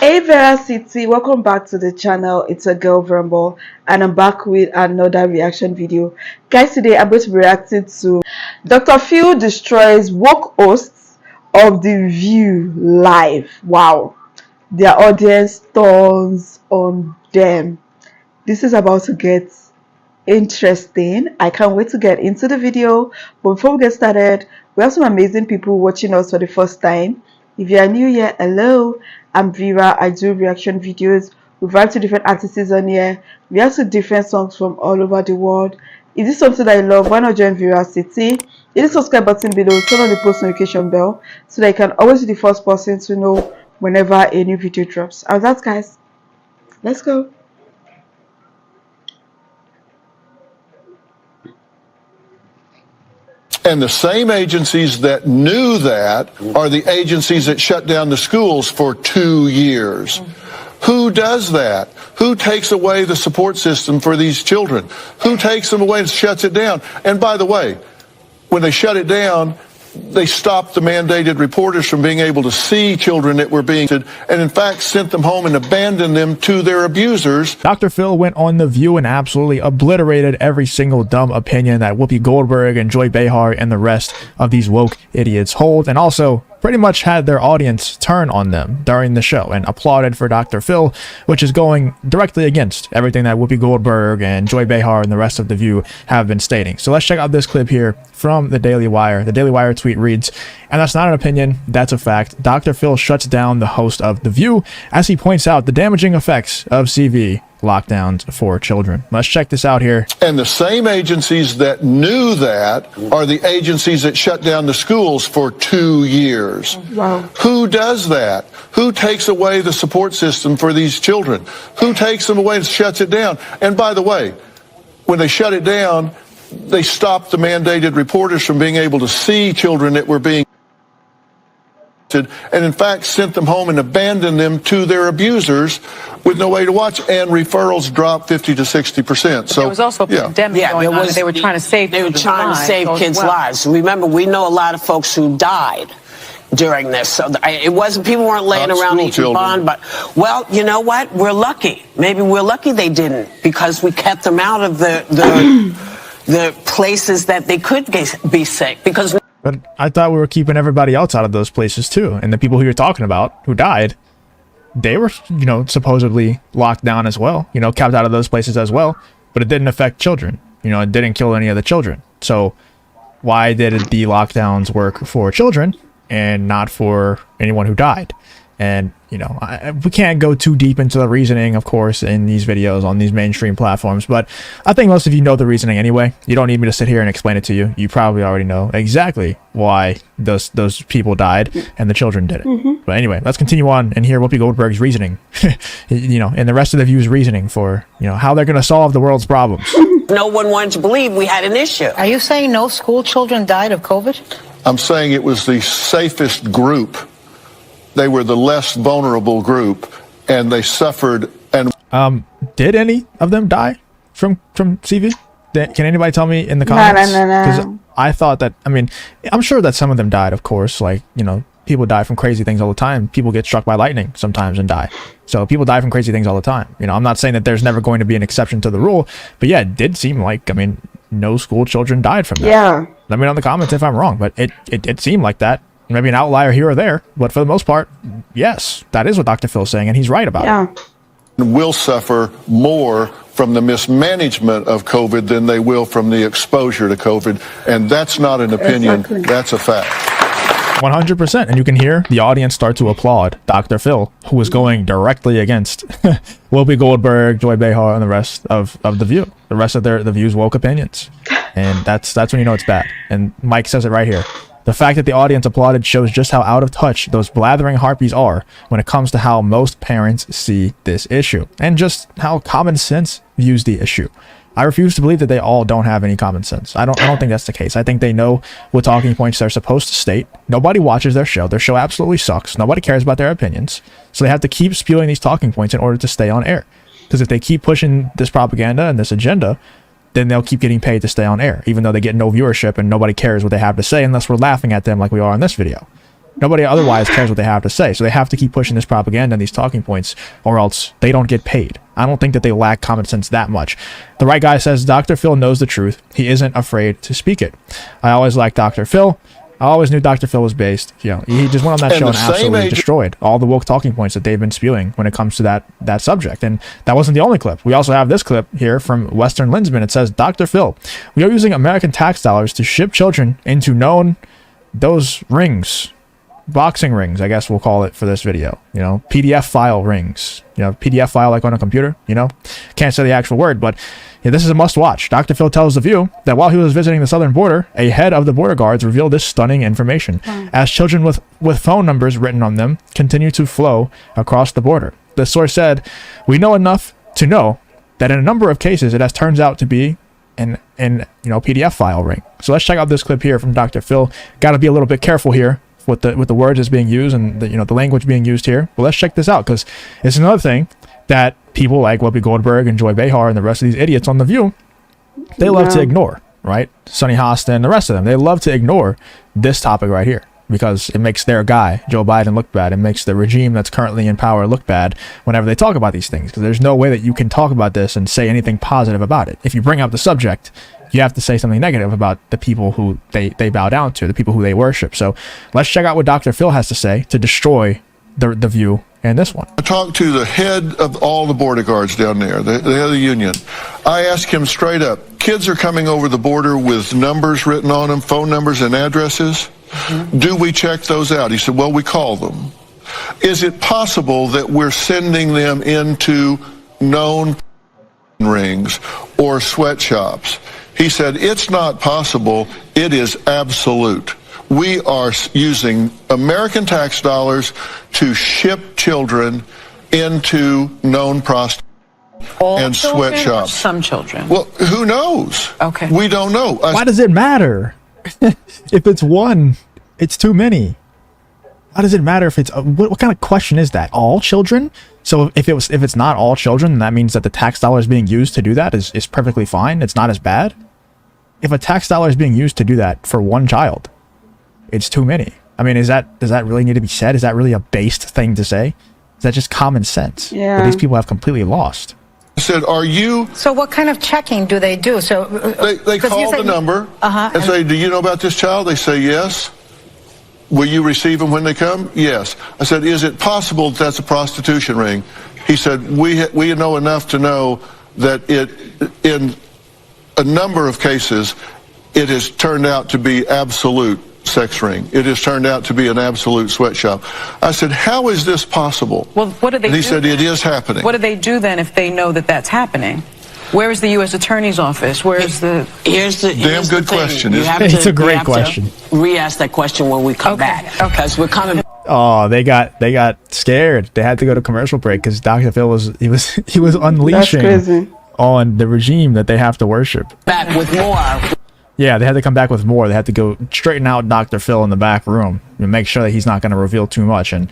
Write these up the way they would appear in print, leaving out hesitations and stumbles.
Hey Vera City, welcome back to the channel. It's a girl Vermball and I'm back with another reaction video. Guys, today I'm going to be reacting to Dr. Phil destroys woke hosts of The View live. Wow, their audience turns on them. This is about to get interesting. I can't wait to get into the video, but before we get started, we have some amazing people watching us for the first time. If you are new here, hello, I'm Vera. I do reaction videos. We vibe to different artists on here. We have to different songs from all over the world. If this is something that you love, why not join Vera City? Hit the subscribe button below, turn on the post notification bell so that you can always be the first person to know whenever a new video drops. And that's, guys, let's go. And the same agencies that knew that are the agencies that shut down the schools for 2 years. Who does that? Who takes away the support system for these children? Who takes them away and shuts it down? And by the way, when they shut it down, they stopped the mandated reporters from being able to see children that were being, and in fact sent them home and abandoned them to their abusers. Dr. Phil went on The View and absolutely obliterated every single dumb opinion that Whoopi Goldberg and Joy Behar and the rest of these woke idiots hold, and also pretty much had their audience turn on them during the show and applauded for Dr. Phil, which is going directly against everything that Whoopi Goldberg and Joy Behar and the rest of The View have been stating. So let's check out this clip here from the Daily Wire. The Daily Wire tweet reads, "And that's not an opinion, that's a fact. Dr. Phil shuts down the host of The View as he points out the damaging effects of CV lockdowns for children." Let's check this out here. And the same agencies that knew that are the agencies that shut down the schools for 2 years. Wow. Who does that? Who takes away the support system for these children? Who takes them away and shuts it down? And by the way, when they shut it down, they stopped the mandated reporters from being able to see children that were being, and in fact sent them home and abandoned them to their abusers with no way to watch, and referrals dropped 50 to 60%. So there was also a pandemic going on, and they were trying to save kids' lives. Remember, we know a lot of folks who died during this, so it wasn't, people weren't laying around eating bond, but, well, you know what, we're lucky. Maybe we're lucky they didn't, because we kept them out of the places that they could be sick, because But I thought we were keeping everybody else out of those places too. And the people who you're talking about who died, they were, supposedly locked down as well, kept out of those places as well. But it didn't affect children. It didn't kill any of the children. So why did the lockdowns work for children and not for anyone who died? And, we can't go too deep into the reasoning, of course, in these videos on these mainstream platforms. But I think most of you know the reasoning anyway. You don't need me to sit here and explain it to you. You probably already know exactly why those people died and the children didn't. But anyway, let's continue on and hear Whoopi Goldberg's reasoning, and the rest of the View's reasoning for, how they're going to solve the world's problems. No one wanted to believe we had an issue. Are you saying no school children died of COVID? I'm saying it was the safest group. They were the less vulnerable group, and they suffered. And did any of them die from CV? Can anybody tell me in the comments? Because I thought that, I'm sure that some of them died, of course. Like, people die from crazy things all the time. People get struck by lightning sometimes and die. So people die from crazy things all the time. I'm not saying that there's never going to be an exception to the rule, but yeah, it did seem like, no school children died from that. Yeah. Let me know in the comments if I'm wrong, but it did seem like that. Maybe an outlier here or there, but for the most part, yes, that is what Dr. Phil's saying, and he's right about it. Will suffer more from the mismanagement of COVID than they will from the exposure to COVID, and that's not an opinion, that's a fact. 100%, and you can hear the audience start to applaud Dr. Phil, who is going directly against Whoopi Goldberg, Joy Behar, and the rest of The View, the rest of The View's woke opinions, and that's when you know it's bad. And Mike says it right here. The fact that the audience applauded shows just how out of touch those blathering harpies are when it comes to how most parents see this issue, and just how common sense views the issue. I refuse to believe that they all don't have any common sense. I don't think that's the case. I think they know what talking points they're supposed to state. Nobody watches their show. Their show absolutely sucks. Nobody cares about their opinions. So they have to keep spewing these talking points in order to stay on air. Because if they keep pushing this propaganda and this agenda, then they'll keep getting paid to stay on air, even though they get no viewership and nobody cares what they have to say unless we're laughing at them like we are in this video. Nobody otherwise cares what they have to say. So they have to keep pushing this propaganda and these talking points, or else they don't get paid. I don't think that they lack common sense that much. The right guy says Dr. Phil knows the truth. He isn't afraid to speak it. I always liked Dr. Phil. I always knew Dr. Phil was based. You know, he just went on that show and absolutely destroyed all the woke talking points that they've been spewing when it comes to that subject. And that wasn't the only clip. We also have this clip here from Western Linsman. It says, Dr. Phil, we are using American tax dollars to ship children into those rings. Boxing rings, I guess we'll call it for this video. You know, PDF file rings. You know, PDF file like on a computer, you know. Can't say the actual word, but yeah, this is a must watch. Dr. Phil tells The View that while he was visiting the southern border, a head of the border guards revealed this stunning information. As children with phone numbers written on them continue to flow across the border. The source said, we know enough to know that in a number of cases, it has turns out to be an PDF file ring. So let's check out this clip here from Dr. Phil. Got to be a little bit careful here with the words that's being used and the language being used here. But let's check this out, because it's another thing that people like Whoopi Goldberg and Joy Behar and the rest of these idiots on The View, they love to ignore, right? Sonny Hosta and the rest of them, they love to ignore this topic right here because it makes their guy, Joe Biden, look bad. It makes the regime that's currently in power look bad whenever they talk about these things, because there's no way that you can talk about this and say anything positive about it. If you bring up the subject, you have to say something negative about the people who they bow down to, the people who they worship. So let's check out what Dr. Phil has to say to destroy the View and this one. I talked to the head of all the border guards down there, the head of the union. I asked him straight up, kids are coming over the border with numbers written on them, phone numbers and addresses. Do we check those out? He said, well, we call them. Is it possible that we're sending them into known rings or sweatshops? He said, it's not possible. It is absolute. We are using American tax dollars to ship children into known prostitution and sweatshops. Some children. Well, who knows? Okay. We don't know. Why does it matter? If it's one, it's too many. Why does it matter if it's what kind of question is that? All children? So if it's not all children, then that means that the tax dollars being used to do that is perfectly fine. It's not as bad. If a tax dollar is being used to do that for one child, it's too many. I mean, does that really need to be said? Is that really a based thing to say? Is that just common sense that these people have completely lost? I said, are you... So what kind of checking do they do? So They call the number and say, do you know about this child? They say, yes. Will you receive them when they come? Yes. I said, is it possible that's a prostitution ring? He said, we know enough to know that in a number of cases, it has turned out to be absolute sex ring. It has turned out to be an absolute sweatshop. I said, how is this possible? Well, what do they do? And he said, it is happening. What do they do then if they know that that's happening? Where is the U.S. Attorney's Office? Here's the good question. It's a great question. Re-ask that question when we come back, because we're coming. Oh, they got scared. They had to go to commercial break because Dr. Phil was unleashing on the regime that they have to worship. Back with more. Yeah, they had to come back with more. They had to go straighten out Dr. Phil in the back room and make sure that he's not going to reveal too much. And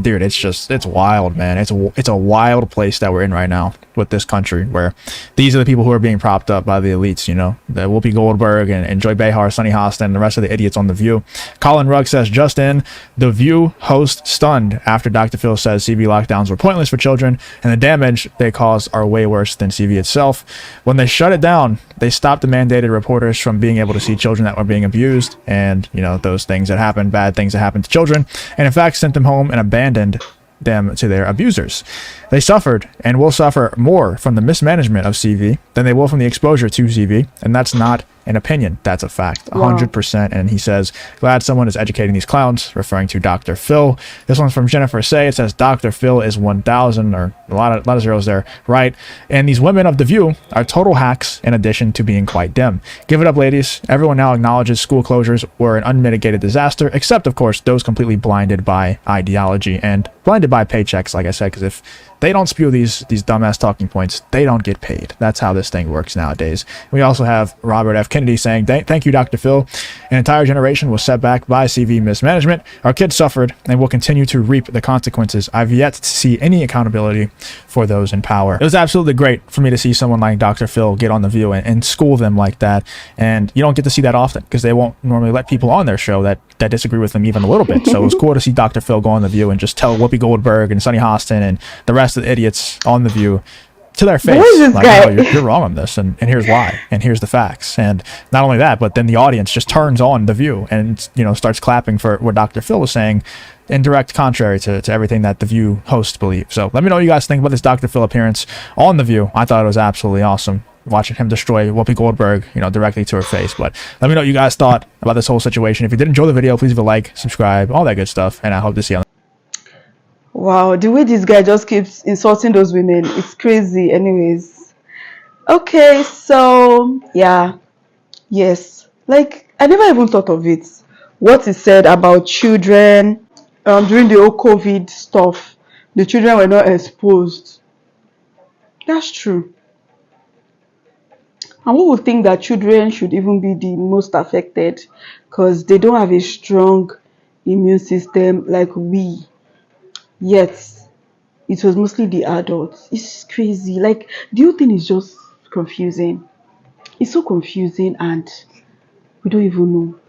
dude, it's wild, man. It's a wild place that we're in right now with this country, where these are the people who are being propped up by the elites, you know, the Whoopi Goldberg and Joy Behar, Sonny Hosta, and the rest of the idiots on The View. Colin Rugg says, just in, The View host stunned after Dr. Phil says CV lockdowns were pointless for children and the damage they cause are way worse than CV itself. When they shut it down, they stopped the mandated reporters from being able to see children that were being abused and, you know, those things that happen, bad things that happen to children, and in fact sent them home and abandoned them to their abusers. They suffered and will suffer more from the mismanagement of CV than they will from the exposure to CV, and that's not an opinion, that's a fact. 100%. And he says, glad someone is educating these clowns, referring to Dr. Phil. This one's from Jennifer Say. It says Dr. Phil is 1,000, or a lot of zeros there, right? And these women of The View are total hacks in addition to being quite dim. Give it up, ladies. Everyone now acknowledges school closures were an unmitigated disaster, except of course those completely blinded by ideology and blinded by paychecks, like I said, because if they don't spew these dumbass talking points, they don't get paid. That's how this thing works nowadays. We also have Robert F. Kennedy saying, thank you, Dr. Phil. An entire generation was set back by CV mismanagement. Our kids suffered and will continue to reap the consequences. I've yet to see any accountability for those in power. It was absolutely great for me to see someone like Dr. Phil get on The View and school them like that. And you don't get to see that often because they won't normally let people on their show that disagree with them even a little bit. So it was cool to see Dr. Phil go on The View and just tell Whoopi Goldberg and Sonny Hostin and the rest of the idiots on The View to their face, like, no, you're wrong on this, and here's why, and here's the facts. And not only that, but then the audience just turns on The View and, you know, starts clapping for what Dr. Phil was saying in direct contrary to everything that The View hosts believe. So let me know what you guys think about this Dr. Phil appearance on The View. I thought it was absolutely awesome watching him destroy Whoopi Goldberg, you know, directly to her face. But let me know what you guys thought about this whole situation. If you did enjoy the video, please leave a like, subscribe, all that good stuff, and I hope to see you on. Wow, the way this guy just keeps insulting those women, it's crazy. Anyways, okay, so yeah, yes, like I never even thought of it. What he said about children during the whole COVID stuff, the children were not exposed. That's true. And we would think that children should even be the most affected because they don't have a strong immune system like we. Yet it was mostly the adults. It's crazy. Like, the whole thing is just confusing. It's so confusing and we don't even know.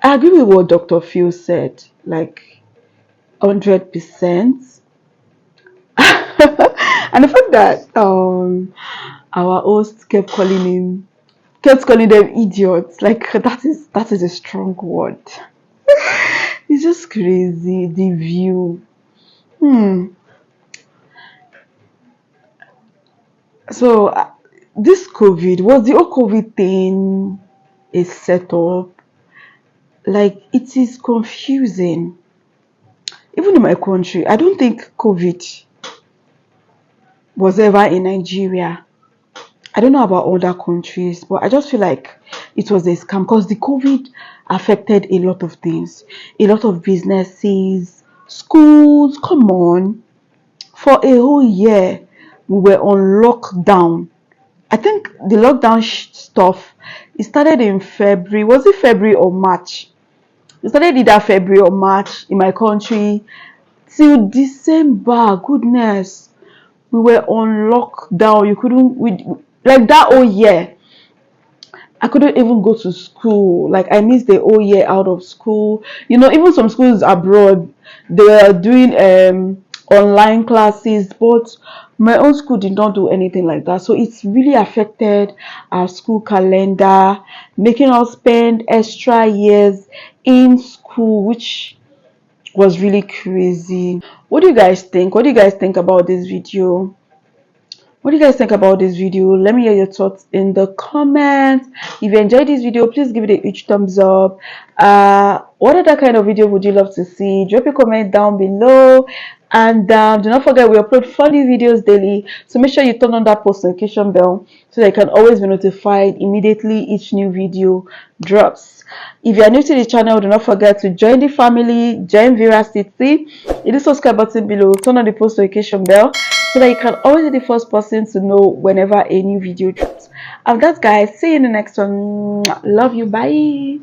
I agree with what Dr. Phil said, like 100%. And the fact that our host kept calling them idiots, like that is a strong word. It's just crazy. The View. So this COVID, was the whole COVID thing a setup? Like, it is confusing. Even in my country, I don't think COVID was ever in Nigeria. I don't know about other countries, but I just feel like it was a scam because the COVID affected a lot of things, a lot of businesses, schools. Come on, for a whole year we were on lockdown. I think the lockdown stuff, it started in February. Was it February or March? It started either February or March in my country till December. Goodness, we were on lockdown. You couldn't, like that whole year, I couldn't even go to school. Like, I missed the whole year out of school. You know, even some schools abroad, they were doing online classes, but my own school did not do anything like that. So it's really affected our school calendar, making us spend extra years in school, which was really crazy. What do you guys think? What do you guys think about this video? What do you guys think about this video? Let me hear your thoughts in the comments. If you enjoyed this video, please give it a huge thumbs up. What other kind of video would you love to see? Drop a comment down below. And do not forget, we upload funny videos daily, so make sure you turn on that post notification bell so that you can always be notified immediately each new video drops. If you are new to the channel, do not forget to join the family, join Veracity. Hit the subscribe button below, turn on the post notification bell so that you can always be the first person to know whenever a new video drops. And that's, guys, see you in the next one. Love you, bye.